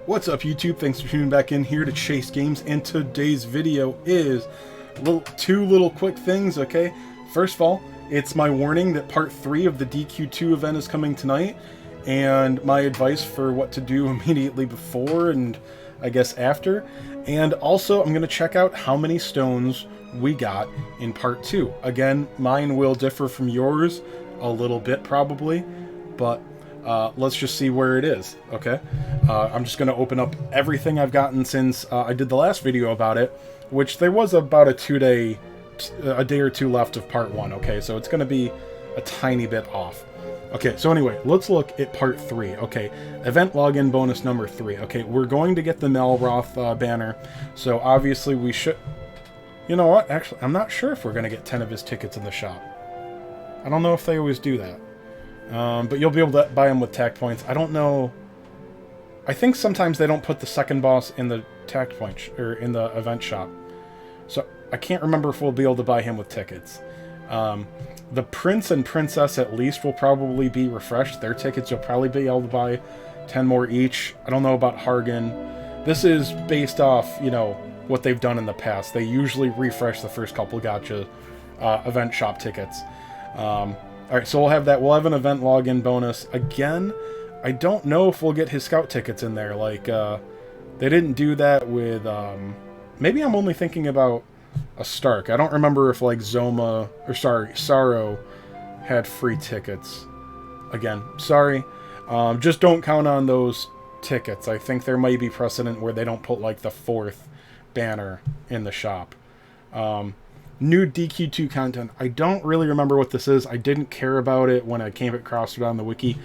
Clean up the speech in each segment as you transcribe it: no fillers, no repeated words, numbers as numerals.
What's up, YouTube? Thanks for tuning back in here to Chase Games, and today's video is two little quick things, okay? First of all, it's my warning that part 3 of the DQ2 event is coming tonight, and my advice for what to do immediately before and I guess after. And also, I'm going to check out how many stones we got in part 2. Again, mine will differ from yours a little bit probably, but let's just see where it is, okay? I'm just going to open up everything I've gotten since I did the last video about it, which there was about a day or two left of part 1, okay? So it's going to be a tiny bit off. Okay, so anyway, let's look at part 3, okay? Event login bonus number 3, okay? We're going to get the Melroth banner, so obviously we should... You know what? Actually, I'm not sure if we're going to get 10 of his tickets in the shop. I don't know if they always do that. But you'll be able to buy them with tact points. I don't know. I think sometimes they don't put the second boss in the tact point or in the event shop. So I can't remember if we'll be able to buy him with tickets. The prince and princess at least will probably be refreshed. Their tickets you'll probably be able to buy 10 more each. I don't know about Hargan. This is based off, you know, what they've done in the past. They usually refresh the first couple gotcha event shop tickets. Alright, so we'll have that. We'll have an event login bonus. Again, I don't know if we'll get his scout tickets in there. Like, they didn't do that with, maybe I'm only thinking about a Stark. I don't remember if, like, Zoma, or sorry, Sorrow had free tickets. Again, sorry. Just don't count on those tickets. I think there might be precedent where they don't put, like, the 4th banner in the shop. New DQ2 content. I don't really remember what this is. I didn't care about it when I came across it on the wiki,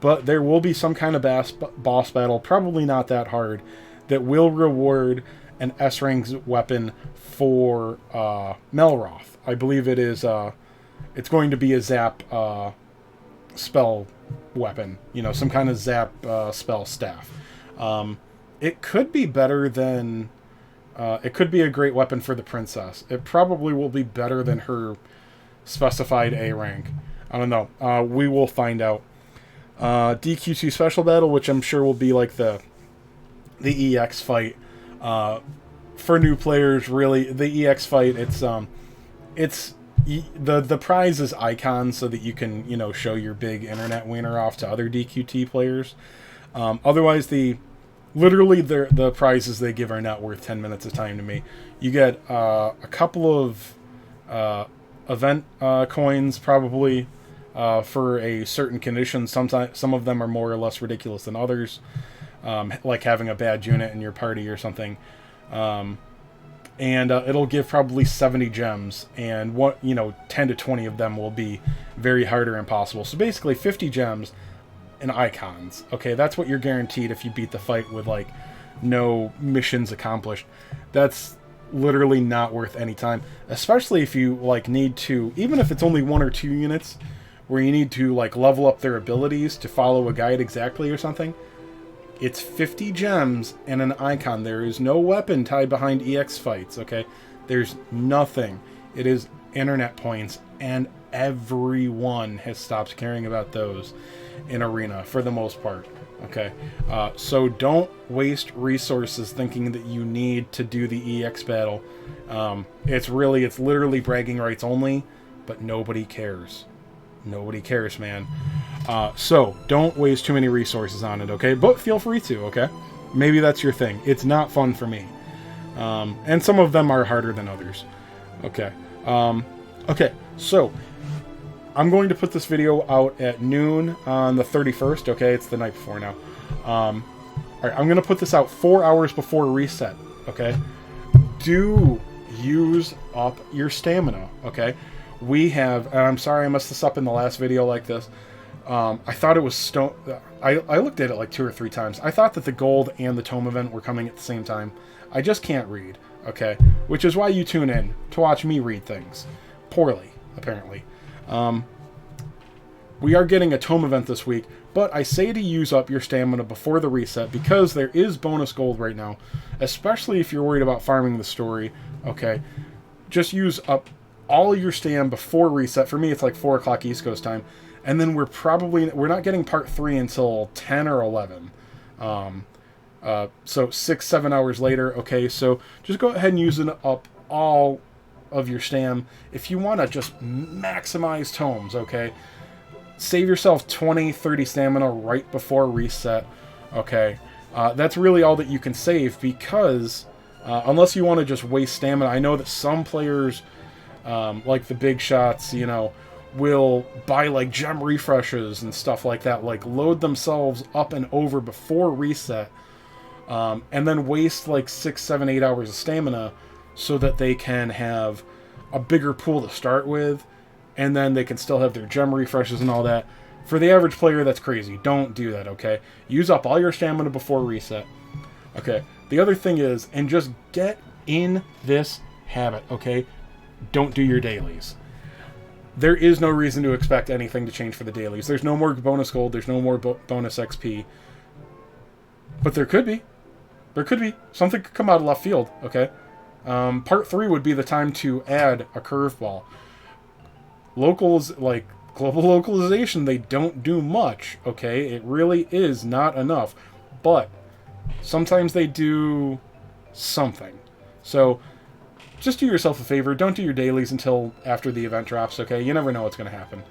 but there will be some kind of boss battle, probably not that hard, that will reward an S-rank weapon for Melroth. I believe it is, it's going to be a zap spell weapon, you know, some kind of zap spell staff. It could be better than... it could be a great weapon for the princess. It probably will be better than her specified A rank. I don't know. We will find out. DQ2 special battle, which I'm sure will be like the EX fight. For new players, really, the EX fight, it's the prize is icons so that you can, you know, show your big internet wiener off to other DQT players. Otherwise, literally, the prizes they give are not worth 10 minutes of time to me. You get a couple of event coins, probably, for a certain condition. Sometimes some of them are more or less ridiculous than others, like having a bad unit in your party or something. And it'll give probably 70 gems, and 10 to 20 of them will be very hard or impossible. So basically, 50 gems. And icons. Okay, that's what you're guaranteed if you beat the fight with, like, no missions accomplished. That's literally not worth any time. Especially if you, like, need to, even if it's only 1 or 2 units, where you need to, like, level up their abilities to follow a guide exactly or something. It's 50 gems and an icon. There is no weapon tied behind EX fights, okay? There's nothing. It is internet points, and everyone has stopped caring about those in Arena for the most part, okay? So don't waste resources thinking that you need to do the EX battle. It's literally bragging rights only, but nobody cares. Nobody cares, man. So don't waste too many resources on it, okay? But feel free to, okay? Maybe that's your thing. It's not fun for me. And some of them are harder than others. Okay. Okay, so I'm going to put this video out at noon on the 31st, okay? It's the night before now. Alright, I'm going to put this out 4 hours before reset, okay? Do use up your stamina, okay? We have, and I'm sorry I messed this up in the last video like this. I thought it was stone... I looked at it like 2 or 3 times. I thought that the gold and the tome event were coming at the same time. I just can't read, okay? Which is why you tune in, to watch me read things. Poorly, apparently. We are getting a tome event this week, but I say to use up your stamina before the reset because there is bonus gold right now, especially if you're worried about farming the story, okay? Just use up all your stam before reset. For me, it's like 4 o'clock East Coast time, and then we're not getting part 3 until 10 or 11. So 6-7 hours later. Okay, so just go ahead and use up all of your stam. If you want to just maximize tomes, okay, save yourself 20-30 stamina right before reset. Okay, that's really all that you can save, because unless you want to just waste stamina, I know that some players, like the big shots, you know, will buy like gem refreshes and stuff like that, like load themselves up and over before reset, and then waste like 6, 7, 8 hours of stamina so that they can have a bigger pool to start with, and then they can still have their gem refreshes and all that. For the average player, that's crazy. Don't do that, okay? Use up all your stamina before reset. Okay, the other thing is, and just get in this habit, okay? Don't do your dailies. There is no reason to expect anything to change for the dailies. There's no more bonus gold. There's no more bonus XP. But there could be. There could be. Something could come out of left field, okay? Part 3 would be the time to add a curveball. Locals, like global localization, they don't do much, okay? It really is not enough. But sometimes they do something. So just do yourself a favor. Don't do your dailies until after the event drops, okay? You never know what's going to happen.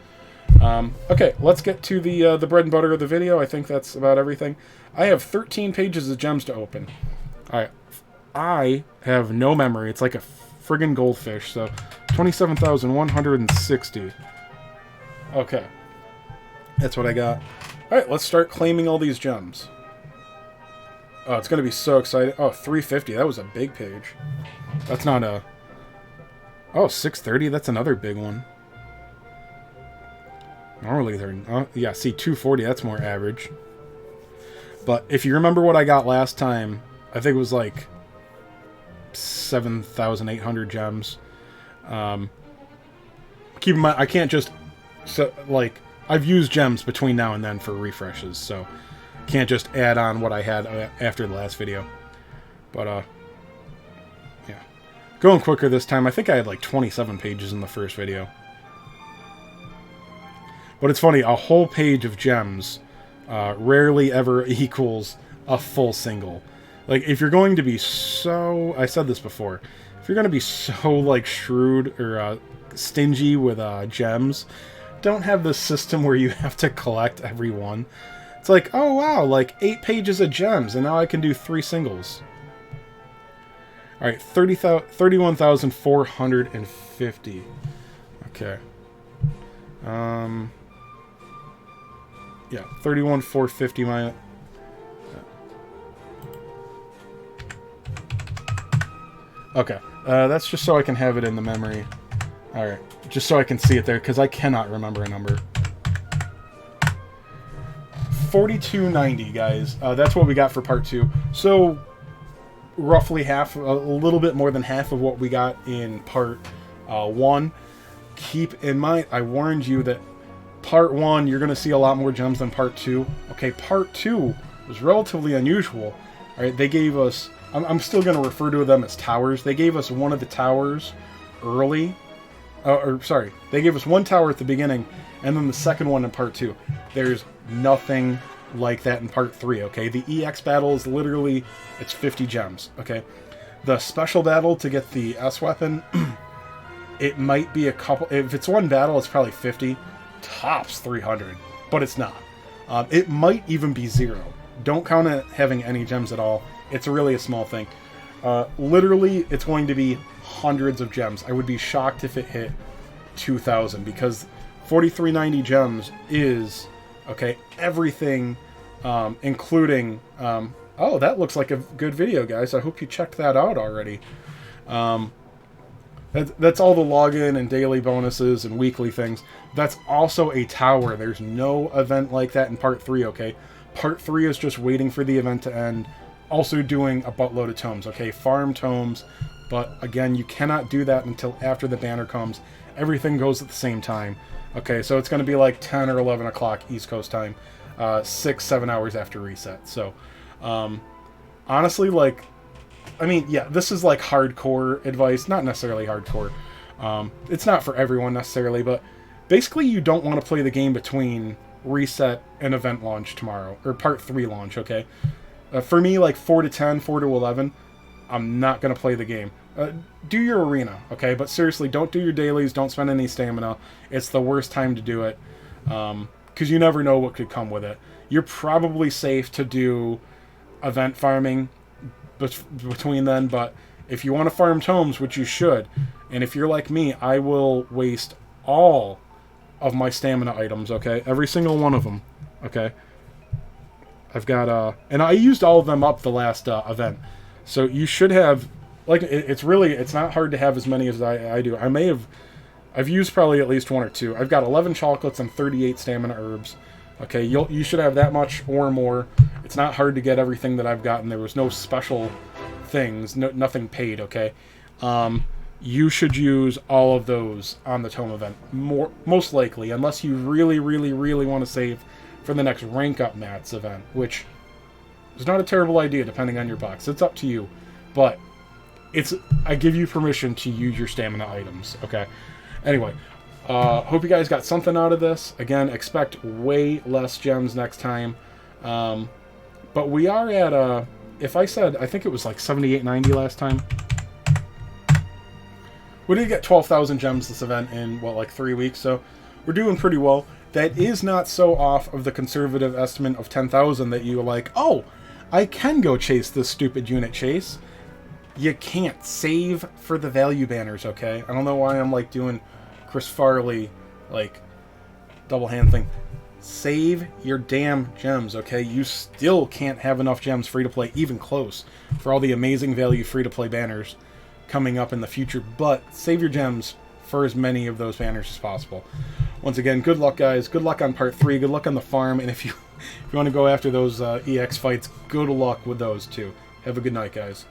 Okay, let's get to the bread and butter of the video. I think that's about everything. I have 13 pages of gems to open. Alright, I have no memory. It's like a friggin' goldfish, so 27,160. Okay, that's what I got. Alright, let's start claiming all these gems. Oh, it's going to be so exciting. Oh, 350. That was a big page. That's not a... Oh, 630. That's another big one. Normally they're... yeah, see, 240. That's more average. But if you remember what I got last time, I think it was like 7,800 gems. Keep in mind, I can't just... So, like, I've used gems between now and then for refreshes, so... Can't just add on what I had after the last video. But, yeah. Going quicker this time. I think I had like 27 pages in the first video. But it's funny, a whole page of gems rarely ever equals a full single. Like, if you're going to be so... I said this before. If you're going to be so, like, shrewd or stingy with gems, don't have this system where you have to collect every one. It's like, oh wow, like 8 pages of gems, and now I can do 3 singles. Alright, 31,450. Okay. Yeah, 31,450 minus... Okay, that's just so I can have it in the memory. Alright, just so I can see it there, because I cannot remember a number. 4290, guys. That's what we got for part 2. So, roughly half, a little bit more than half of what we got in part 1. Keep in mind, I warned you that part 1, you're going to see a lot more gems than part 2. Okay, part 2 was relatively unusual. Alright, they gave us... I'm still going to refer to them as towers. They gave us one of the towers early. Sorry, they gave us one tower at the beginning, and then the second one in part 2. There's nothing like that in part 3, okay? The EX battle is literally, it's 50 gems, okay? The special battle to get the S weapon, it might be a couple... If it's one battle, it's probably 50. Tops 300, but it's not. It might even be 0. Don't count it having any gems at all. It's really a small thing. Literally, it's going to be hundreds of gems. I would be shocked if it hit 2,000, because 4390 gems is, okay, everything, including, oh, that looks like a good video, guys. I hope you checked that out already. That's all the login and daily bonuses and weekly things. That's also a tower. There's no event like that in part 3, okay? Part 3 is just waiting for the event to end. Also doing a buttload of tomes, okay? Farm tomes, but again, you cannot do that until after the banner comes. Everything goes at the same time. Okay, so it's going to be like 10 or 11 o'clock East Coast time. 6-7 hours after reset. So, honestly, like, I mean, yeah, this is like hardcore advice. Not necessarily hardcore. It's not for everyone necessarily, but basically you don't want to play the game between reset and event launch tomorrow, or part 3 launch, okay? For me, like 4 to 10, 4 to 11, I'm not going to play the game. Do your arena, okay? But seriously, don't do your dailies. Don't spend any stamina. It's the worst time to do it, because you never know what could come with it. You're probably safe to do event farming between then, but if you want to farm tomes, which you should, and if you're like me, I will waste all of my stamina items, okay? Every single one of them, okay? I've got, and I used all of them up the last event. So you should have, like, it's not hard to have as many as I do. I've used probably at least 1 or 2. I've got 11 chocolates and 38 stamina herbs. Okay, you should have that much or more. It's not hard to get everything that I've gotten. There was no special things, nothing paid, okay? You should use all of those on the tome event, most likely, unless you really, really, really want to save for the next rank up mats event, which is not a terrible idea depending on your box. It's up to you, but I give you permission to use your stamina items, okay? Anyway, hope you guys got something out of this. Again, expect way less gems next time, but we are at if I said, I think it was like 7890 last time. We did get 12,000 gems this event in, what, like 3 weeks, so we're doing pretty well. That is not so off of the conservative estimate of 10,000 that you were like, oh, I can go chase this stupid unit chase. You can't. Save for the value banners, okay? I don't know why I'm, like, doing Chris Farley, like, double hand thing. Save your damn gems, okay? You still can't have enough gems free-to-play, even close, for all the amazing value free-to-play banners coming up in the future, but save your gems for as many of those banners as possible. Once again, good luck, guys. Good luck on part 3. Good luck on the farm, and if you want to go after those EX fights, good luck with those, too. Have a good night, guys.